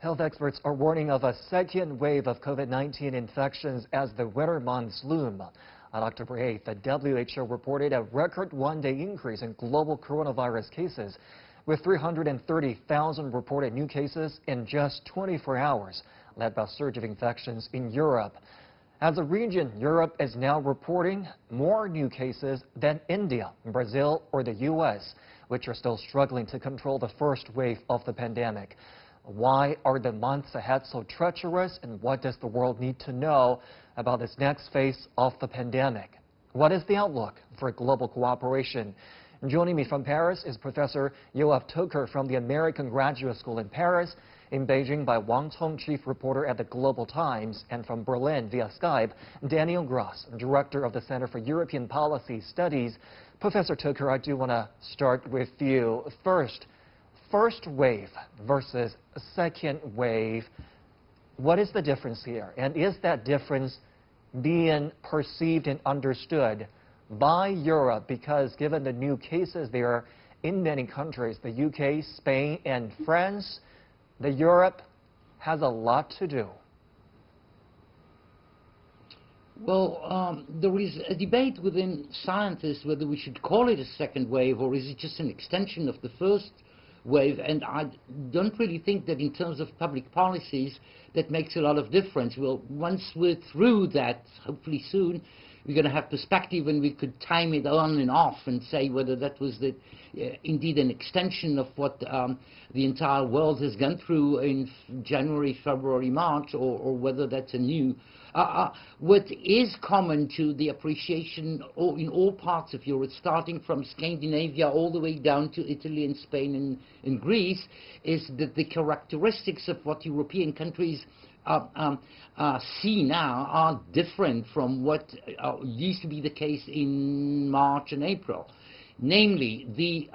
Health experts are warning of a second wave of COVID-19 infections as the winter months loom. On October 8th, the WHO reported a record one-day increase in global coronavirus cases, with 330,000 reported new cases in just 24 hours, led by a surge of infections in Europe. As a region, Europe is now reporting more new cases than India, Brazil, or the U.S., which are still struggling to control the first wave of the pandemic. Why are the months ahead so treacherous, and what does the world need to know about this next phase of the pandemic? What is the outlook for global cooperation? Joining me from Paris is Professor Joav Toker from the American Graduate School in Paris, in Beijing by Wang Cong, chief reporter at the Global Times, and from Berlin via Skype, Daniel Gros, director of the Center for European Policy Studies. Professor Toker, I do want to start with you. First wave versus second wave, what is the difference here? And is that difference being perceived and understood by Europe? Because given the new cases there in many countries, the UK, Spain, and France, the Europe has a lot to do. Well, there is a debate within scientists whether we should call it a second wave or is it just an extension of the first wave, and I don't really think that in terms of public policies that makes a lot of difference. Well, once we're through that, hopefully soon, we're going to have perspective and we could time it on and off and say whether that was indeed an extension of what the entire world has gone through in January, February, March, or whether that's a new. What is common to the appreciation in all parts of Europe, starting from Scandinavia all the way down to Italy and Spain and Greece, is that the characteristics of what European countries see now are different from what used to be the case in March and April. Namely, the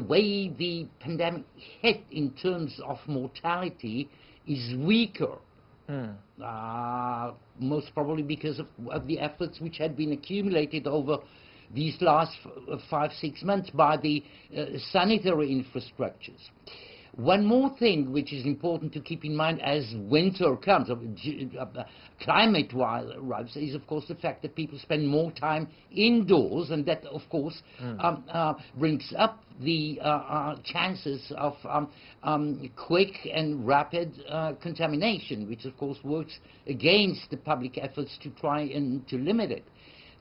way the pandemic hit in terms of mortality is weaker. Most probably because of the efforts which had been accumulated over these last 5-6 months by the sanitary infrastructures. One more thing which is important to keep in mind as winter comes, climate-wise arrives, is of course the fact that people spend more time indoors, and that of course brings up the chances of quick and rapid contamination, which of course works against the public efforts to try and to limit it.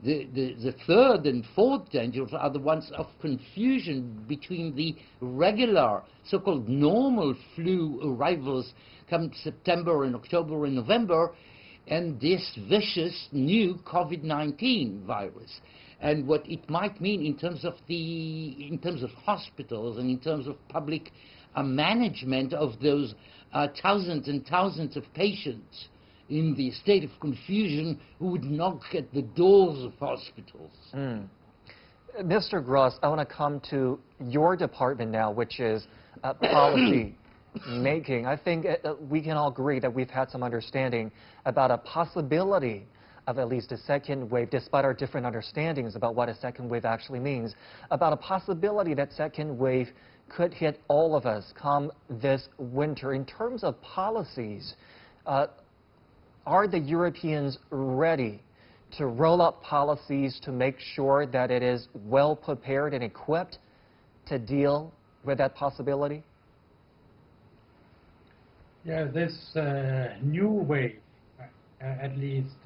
The third and fourth dangers are the ones of confusion between the regular, so-called normal flu arrivals come September and October and November, and this vicious new COVID-19 virus. And what it might mean in terms of hospitals and in terms of public management of those thousands and thousands of patients in the state of confusion who would knock at the doors of hospitals. Mr. Gros, I want to come to your department now, which is policy making. I think we can all agree that we've had some understanding about a possibility of at least a second wave, despite our different understandings about what a second wave actually means, about a possibility that second wave could hit all of us come this winter. In terms of policies, are the Europeans ready to roll out policies to make sure that it is well prepared and equipped to deal with that possibility? Yeah, this new wave at least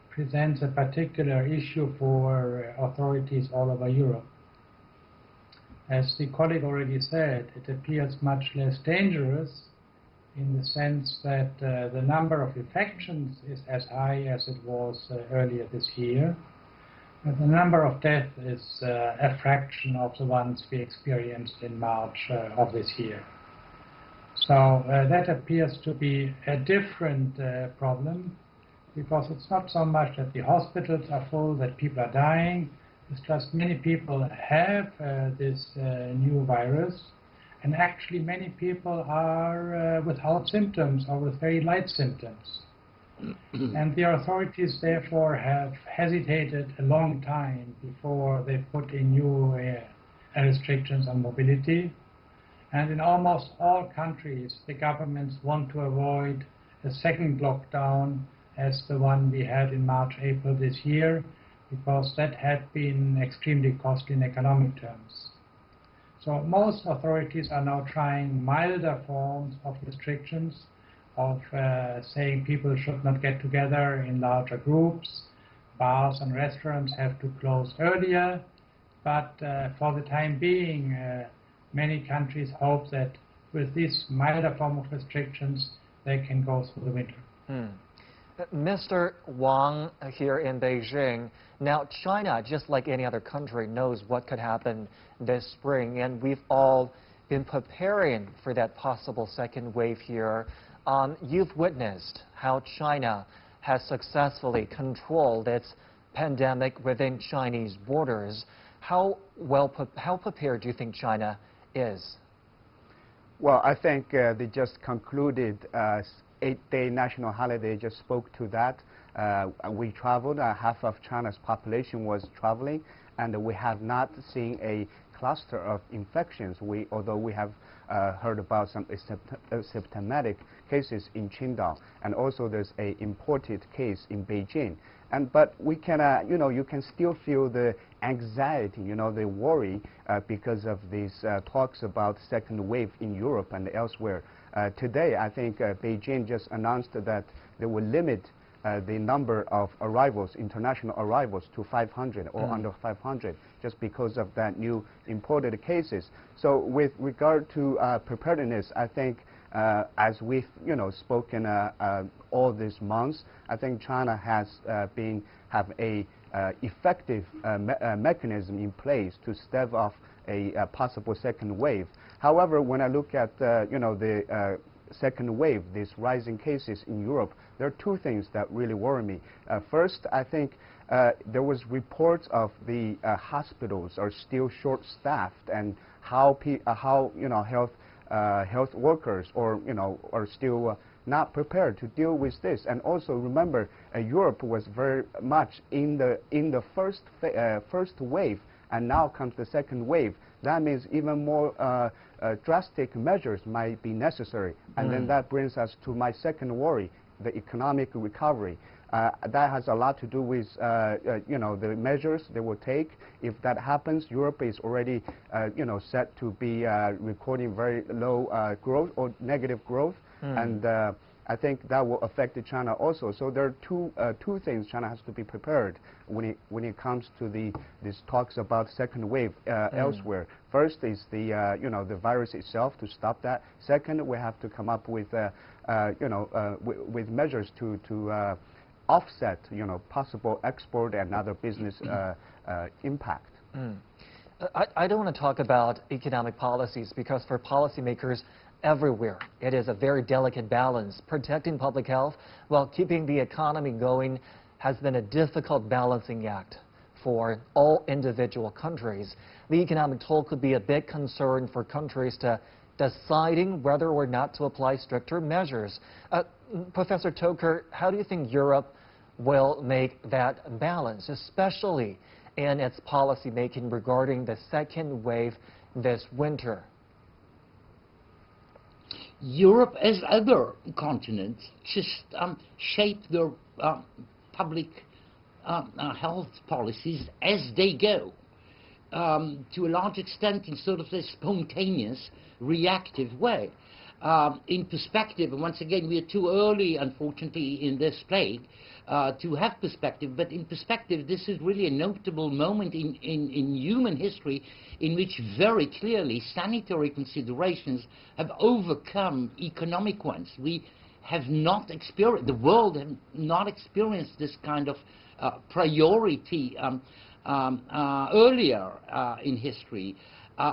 presents a particular issue for authorities all over Europe. As the colleague already said, it appears much less dangerous in the sense that the number of infections is as high as it was earlier this year. But the number of deaths is a fraction of the ones we experienced in March of this year. So that appears to be a different problem, because it's not so much that the hospitals are full, that people are dying. It's just many people have this new virus. And actually, many people are without symptoms or with very light symptoms. And the authorities, therefore, have hesitated a long time before they put in new restrictions on mobility. And in almost all countries, the governments want to avoid a second lockdown as the one we had in March, April this year, because that had been extremely costly in economic terms. So most authorities are now trying milder forms of restrictions, of saying people should not get together in larger groups. Bars and restaurants have to close earlier, but for the time being, many countries hope that with this milder form of restrictions, they can go through the winter. Mr. Wang here in Beijing. Now, China, just like any other country, knows what could happen this spring, and we've all been preparing for that possible second wave here. You've witnessed how China has successfully controlled its pandemic within Chinese borders. How prepared do you think China is? Well, I think they just concluded 8-day national holiday, just spoke to that. We traveled, half of China's population was traveling, and we have not seen a cluster of infections. Although we have heard about some symptomatic cases in Qingdao, and also there's an imported case in Beijing. But we can, you can still feel the anxiety, the worry because of these talks about second wave in Europe and elsewhere. Today, I think Beijing just announced that they will limit the number of arrivals, international arrivals, to 500 or under 500, just because of that new imported cases. So with regard to preparedness, I think as we've spoken all these months, I think China has have a effective mechanism in place to stave off a possible second wave. However, when I look at the second wave, these rising cases in Europe, there are two things that really worry me. First, I think there was reports of the hospitals are still short-staffed, and how health workers are still not prepared to deal with this. And also remember, Europe was very much in the first wave, and now comes the second wave. That means even more drastic measures might be necessary. And then that brings us to my second worry, the economic recovery. That has a lot to do with the measures they will take. If that happens, Europe is already set to be recording very low growth or negative growth, and I think that will affect China also. So there are two things China has to be prepared when it comes to these talks about second wave elsewhere. First is the virus itself, to stop that. Second, we have to come up with with measures to offset possible export and other business impact. I don't want to talk about economic policies, because for policymakers everywhere, it is a very delicate balance. Protecting public health while keeping the economy going has been a difficult balancing act for all individual countries. The economic toll could be a big concern for countries to deciding whether or not to apply stricter measures. Professor Toker, how do you think Europe will make that balance, especially in its policy making regarding the second wave this winter? Europe, as other continents, just shape their public health policies as they go, to a large extent in sort of a spontaneous, reactive way. In perspective, and once again, we are too early, unfortunately, in this plague to have perspective, but in perspective, this is really a notable moment in human history in which very clearly sanitary considerations have overcome economic ones. We have not experienced, the world have not experienced this kind of priority earlier in history.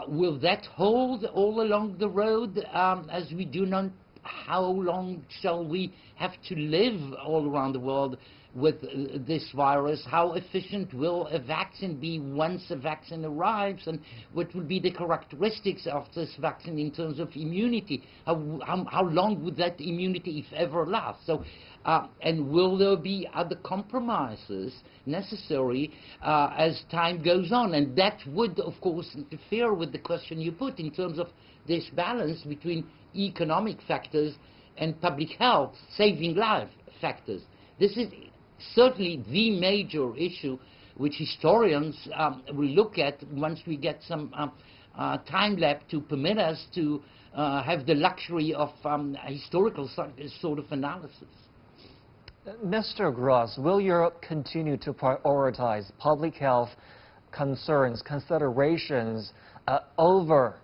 Will that hold all along the road, as we do not? How long shall we have to live all around the world with this virus? How efficient will a vaccine be once a vaccine arrives, and what will be the characteristics of this vaccine in terms of immunity? How long would that immunity, if ever, last? So, and will there be other compromises necessary as time goes on? And that would, of course, interfere with the question you put in terms of this balance between economic factors and public health, saving life factors. This is certainly the major issue which historians will look at once we get some time left to permit us to have the luxury of historical sort of analysis. Mr. Gros, will Europe continue to prioritize public health concerns, considerations over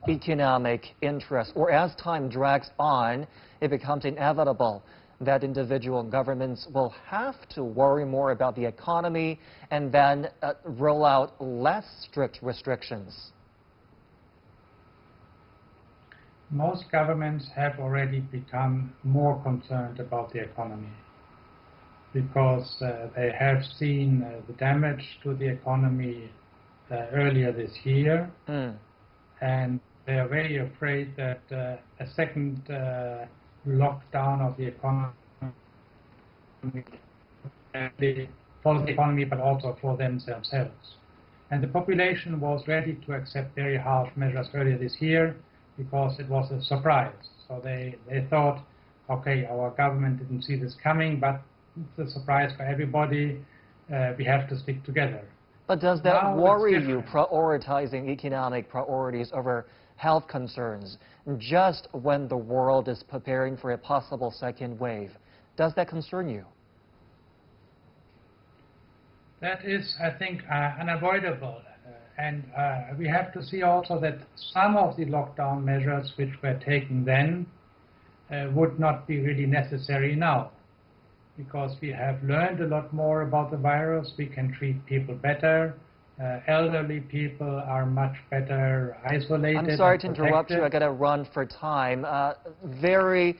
economic interests, or as time drags on, it becomes inevitable that individual governments will have to worry more about the economy and then roll out less strict restrictions? Most governments have already become more concerned about the economy because they have seen the damage to the economy earlier this year, and they are very afraid that a second lockdown of the economy for the economy, but also for themselves. And the population was ready to accept very harsh measures earlier this year because it was a surprise. So they thought, okay, our government didn't see this coming, but it's a surprise for everybody. We have to stick together. But does that worry you, prioritizing economic priorities over health concerns, just when the world is preparing for a possible second wave? Does that concern you? That is, I think, unavoidable. And we have to see also that some of the lockdown measures which were taken then would not be really necessary now, because we have learned a lot more about the virus. We can treat people better. Elderly people are much better isolated. I'm sorry to interrupt you. I got to run for time. Very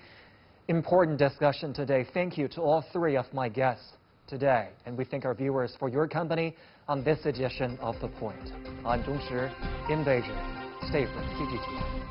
important discussion today. Thank you to all three of my guests today. And we thank our viewers for your company on this edition of The Point. I'm Zhong Shi in Beijing. Stay with CGTN.